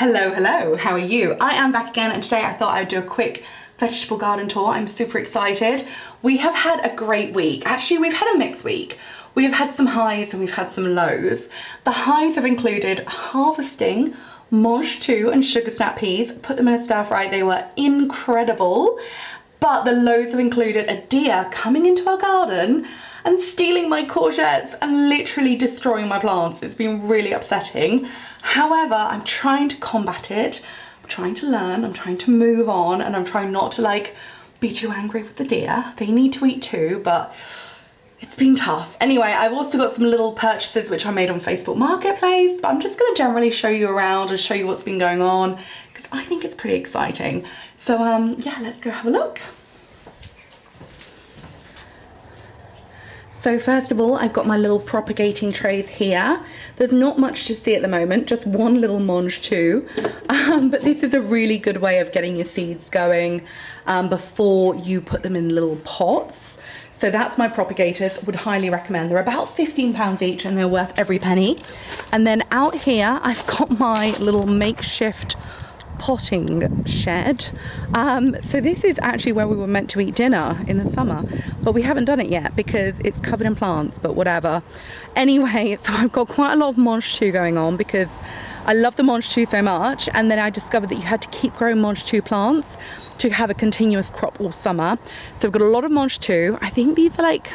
Hello, how are you? I am back again, and today I thought I'd do a quick vegetable garden tour. I'm super excited. We have had a great week. Actually, we've had a mixed week. We have had some highs and we've had some lows. The highs have included harvesting mange tout and sugar snap peas, put them in a stir fry. They were incredible. But the lows have included a deer coming into our garden and stealing my courgettes and literally destroying my plants. It's been really upsetting. However, I'm trying to combat it. I'm trying to learn, I'm trying to move on, and I'm trying not to like be too angry with the deer. They need to eat too, but it's been tough. Anyway, I've also got some little purchases which I made on Facebook Marketplace, but I'm just gonna generally show you around and show you what's been going on because I think it's pretty exciting. So yeah, let's go have a look. So first of all, I've got my little propagating trays here. There's not much to see at the moment, just one little mange tout. But this is a really good way of getting your seeds going before you put them in little pots. So that's my propagators, would highly recommend. They're about £15 each and they're worth every penny. And then out here, I've got my little makeshift potting shed. So this is actually where we were meant to eat dinner in the summer, but we haven't done it yet because it's covered in plants, but whatever. Anyway, so I've got quite a lot of mange tout going on because I love the mange tout so much, and then I discovered that you had to keep growing mange tout plants to have a continuous crop all summer. So I've got a lot of mange tout. I think these are like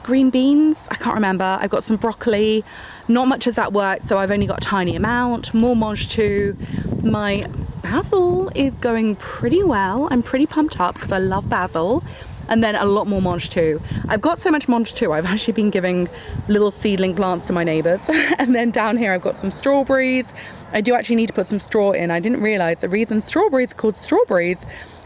green beans, I can't remember. I've got some broccoli. Not much of that worked, so I've only got a tiny amount. More mange tout. My basil is going pretty well. I'm pretty pumped up because I love basil. And then a lot more mange tout. I've got so much mange tout, I've actually been giving little seedling plants to my neighbours. And then down here I've got some strawberries. I do actually need to put some straw in. I didn't realise the reason strawberries are called strawberries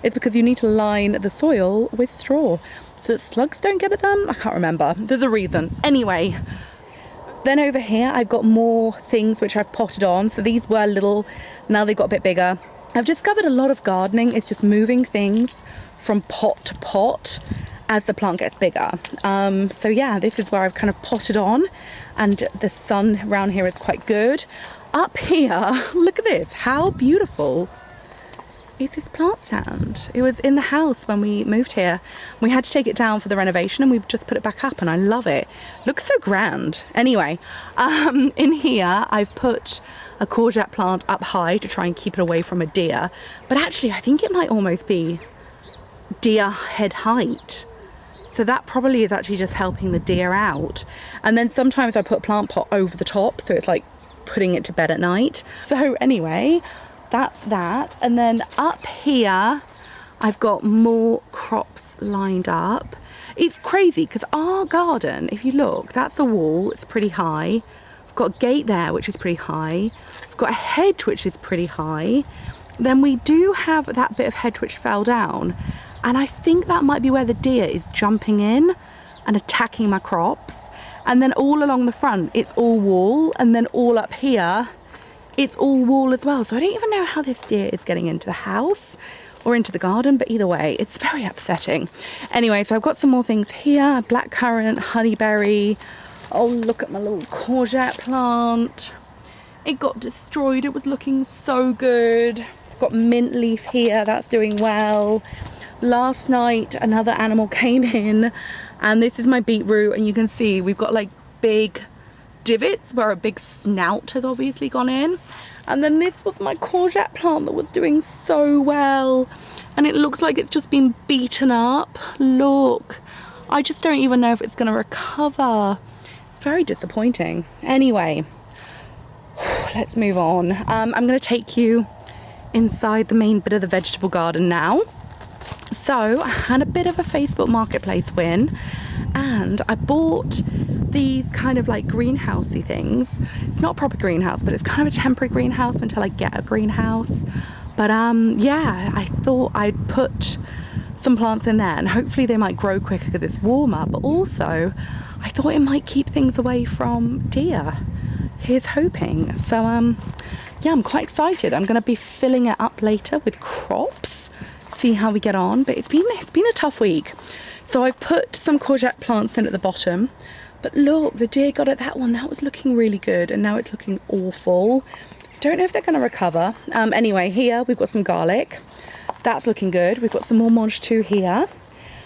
is because you need to line the soil with straw so that slugs don't get at them. I can't remember. There's a reason. Anyway, then over here I've got more things which I've potted on. So these were little, now they've got a bit bigger. I've discovered a lot of gardening is just moving things from pot to pot as the plant gets bigger. So yeah, this is where I've kind of potted on, and the sun around here is quite good. Up here, look at this, how beautiful is this plant stand. It was in the house when we moved here. We had to take it down for the renovation and we've just put it back up, and I love it. Looks so grand. Anyway, in here I've put a courgette plant up high to try and keep it away from a deer, but actually I think it might almost be deer head height. So that probably is actually just helping the deer out. And then sometimes I put a plant pot over the top, so it's like putting it to bed at night. So anyway, that's that. And then up here I've got more crops lined up. It's crazy because our garden, if you look, that's a wall, it's pretty high. I've got a gate there which is pretty high. I've got a hedge which is pretty high. Then we do have that bit of hedge which fell down, and I think that might be where the deer is jumping in and attacking my crops. And then all along the front it's all wall, and then all up here it's all wall as well. So I don't even know how this deer is getting into the house or into the garden, but either way it's very upsetting. Anyway, so I've got some more things here. Blackcurrant, honeyberry. Oh, look at my little courgette plant. It got destroyed. It was looking so good. Got mint leaf here, that's doing well. Last night another animal came in, and this is my beetroot, and you can see we've got like big divots where a big snout has obviously gone in. And then this was my courgette plant that was doing so well, and it looks like it's just been beaten up. Look, I just don't even know if it's going to recover. It's very disappointing. Anyway, let's move on. I'm going to take you inside the main bit of the vegetable garden now. So I had a bit of a Facebook Marketplace win, and I bought these kind of like greenhousey things. It's not a proper greenhouse, but it's kind of a temporary greenhouse until I get a greenhouse. But yeah, I thought I'd put some plants in there and hopefully they might grow quicker because it's warmer, but also I thought it might keep things away from deer. Here's hoping. So yeah, I'm quite excited. I'm going to be filling it up later with crops, see how we get on. But it's been a tough week. So I've put some courgette plants in at the bottom, but look, the deer got at that one. That was looking really good, and now it's looking awful. Don't know if they're going to recover. Anyway, here we've got some garlic. That's looking good. We've got some more mange too here.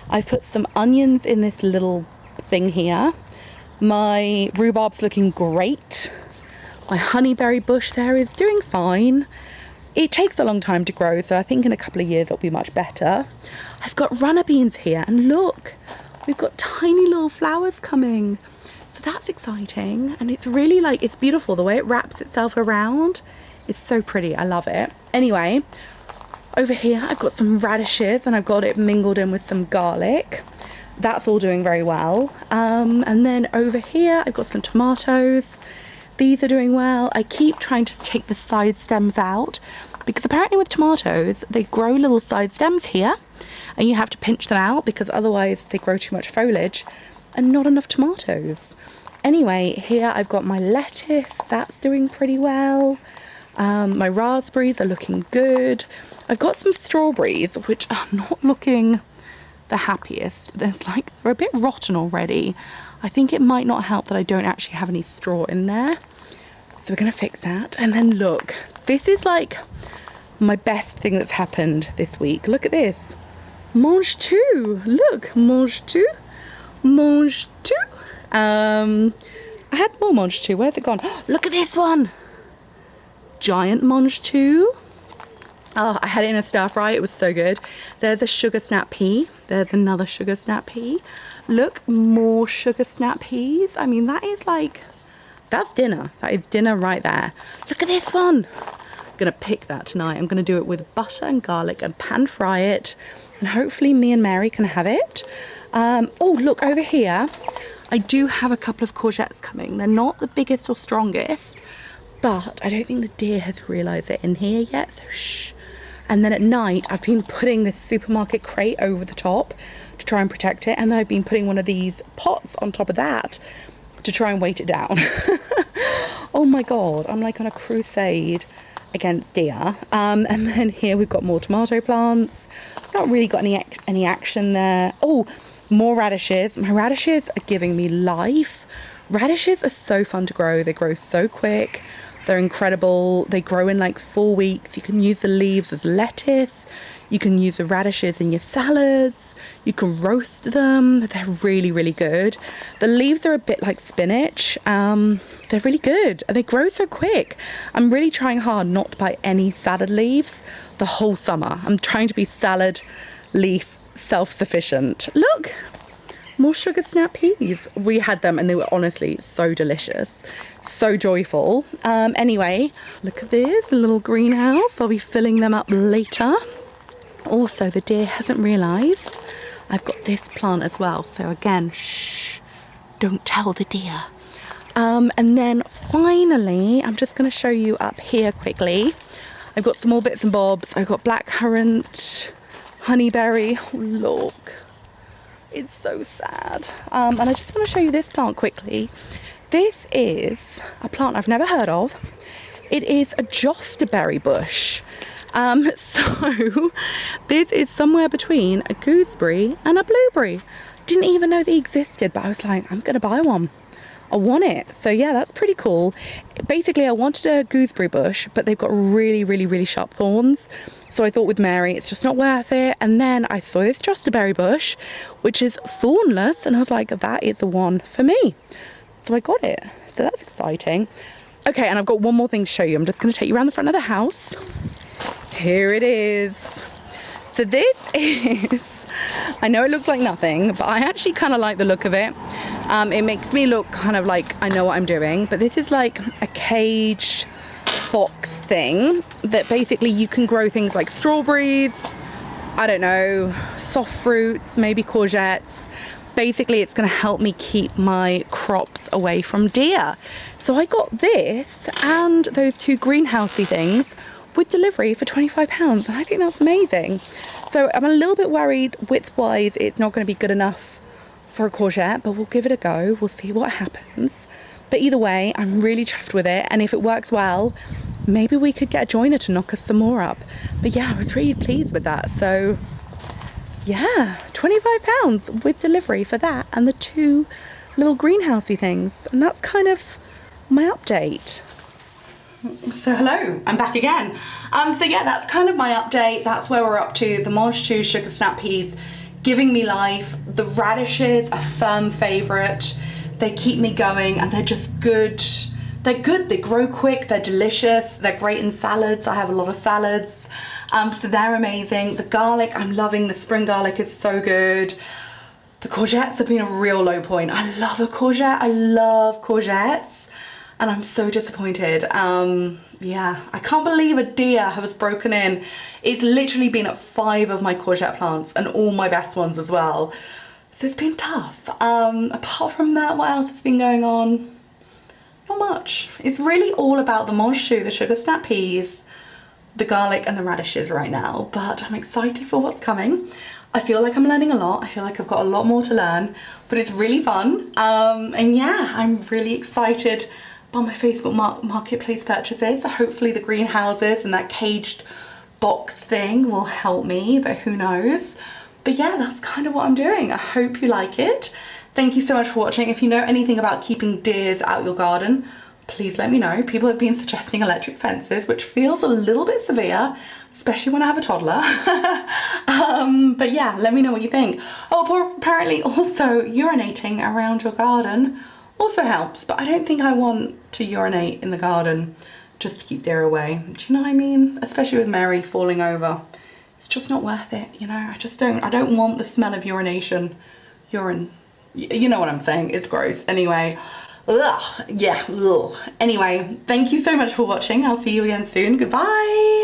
I've put some onions in this little thing here. My rhubarb's looking great. My honeyberry bush there is doing fine. It takes a long time to grow, so I think in a couple of years it'll be much better. I've got runner beans here, and look, we've got tiny little flowers coming. So that's exciting, and it's really like, it's beautiful. The way it wraps itself around is so pretty. I love it. Anyway, over here I've got some radishes, and I've got it mingled in with some garlic. That's all doing very well. And then over here I've got some tomatoes. These are doing well. I keep trying to take the side stems out because apparently with tomatoes, they grow little side stems here and you have to pinch them out because otherwise they grow too much foliage and not enough tomatoes. Anyway, here I've got my lettuce. That's doing pretty well. My raspberries are looking good. I've got some strawberries, which are not looking the happiest. They're a bit rotten already. I think it might not help that I don't actually have any straw in there. So we're going to fix that. And then look, this is like my best thing that's happened this week. Look at this. Mange tout. Look, mange tout. Mange tout. I had more mange tout. Where's it gone? Look at this one. Giant mange tout. Oh, I had it in a stir fry. It was so good. There's a sugar snap pea. There's another sugar snap pea. Look, more sugar snap peas. I mean, that is like, that's dinner. That is dinner right there. Look at this one. I'm going to pick that tonight. I'm going to do it with butter and garlic and pan fry it. And hopefully me and Mary can have it. Oh, look over here. I do have a couple of courgettes coming. They're not the biggest or strongest, but I don't think the deer has realised they're in here yet. So shh. And then at night, I've been putting this supermarket crate over the top to try and protect it. And then I've been putting one of these pots on top of that to try and weight it down. Oh my God, I'm like on a crusade against deer. And then here we've got more tomato plants. Not really got any action there. Oh, more radishes. My radishes are giving me life. Radishes are so fun to grow. They grow so quick. They're incredible. They grow in like 4 weeks. You can use the leaves as lettuce. You can use the radishes in your salads. You can roast them. They're really, really good. The leaves are a bit like spinach. They're really good. And they grow so quick. I'm really trying hard not to buy any salad leaves the whole summer. I'm trying to be salad leaf self-sufficient. Look, more sugar snap peas. We had them and they were honestly so delicious. So joyful. Anyway, look at this, a little greenhouse. I'll be filling them up later. Also, the deer hasn't realised I've got this plant as well. So again, shh, don't tell the deer. And then finally, I'm just going to show you up here quickly. I've got some more bits and bobs. I've got blackcurrant, honeyberry. Oh, look, it's so sad. And I just want to show you this plant quickly. This is a plant I've never heard of. It is a jostaberry bush. So this is somewhere between a gooseberry and a blueberry. Didn't even know they existed, but I was like, I'm gonna buy one. I want it. So yeah, that's pretty cool. Basically, I wanted a gooseberry bush, but they've got really, really, really sharp thorns. So I thought with Mary, it's just not worth it. And then I saw this jostaberry bush, which is thornless, and I was like, that is the one for me. So I got it. So that's exciting. Okay, and I've got one more thing to show you. I'm just going to take you around the front of the house. Here it is. So this is, I know it looks like nothing, but I actually kind of like the look of it. It makes me look kind of like I know what I'm doing. But this is like a cage box thing that basically you can grow things like strawberries, I don't know, soft fruits, maybe courgettes. Basically, it's going to help me keep my crops away from deer. So I got this and those two greenhousey things with delivery for £25, and I think that's amazing. So I'm a little bit worried width-wise it's not going to be good enough for a courgette, but we'll give it a go. We'll see what happens. But either way, I'm really chuffed with it, and if it works well, maybe we could get a joiner to knock us some more up. But yeah, I was really pleased with that. So yeah, £25 with delivery for that and the two little greenhousey things. And that's kind of my update. So hello, I'm back again. So yeah, that's kind of my update. That's where we're up to. The mange 2 sugar snap peas giving me life. The radishes, a firm favourite. They keep me going and they're just good. They're good, they grow quick, they're delicious, they're great in salads. I have a lot of salads. So they're amazing. The garlic, I'm loving. The spring garlic is so good. The courgettes have been a real low point. I love a courgette, I love courgettes. And I'm so disappointed. Yeah, I can't believe a deer has broken in. It's literally been at 5 of my courgette plants and all my best ones as well. So it's been tough. Apart from that, what else has been going on? Not much. It's really all about the mange 2, the sugar snap peas, the garlic and the radishes right now. But I'm excited for what's coming. I feel like I'm learning a lot. I feel like I've got a lot more to learn, but it's really fun. And yeah, I'm really excited about my Facebook marketplace purchases. So hopefully the greenhouses and that caged box thing will help me, but who knows. But yeah, that's kind of what I'm doing. I hope you like it. Thank you so much for watching. If you know anything about keeping deers out your garden, please let me know. People have been suggesting electric fences, which feels a little bit severe, especially when I have a toddler. But yeah, let me know what you think. Oh, apparently also urinating around your garden also helps, but I don't think I want to urinate in the garden just to keep deer away. Do you know what I mean? Especially with Mary falling over. It's just not worth it, you know? I don't want the smell of urine. You know what I'm saying, it's gross. Anyway, ugh, yeah, ugh. Anyway, thank you so much for watching. I'll see you again soon. Goodbye.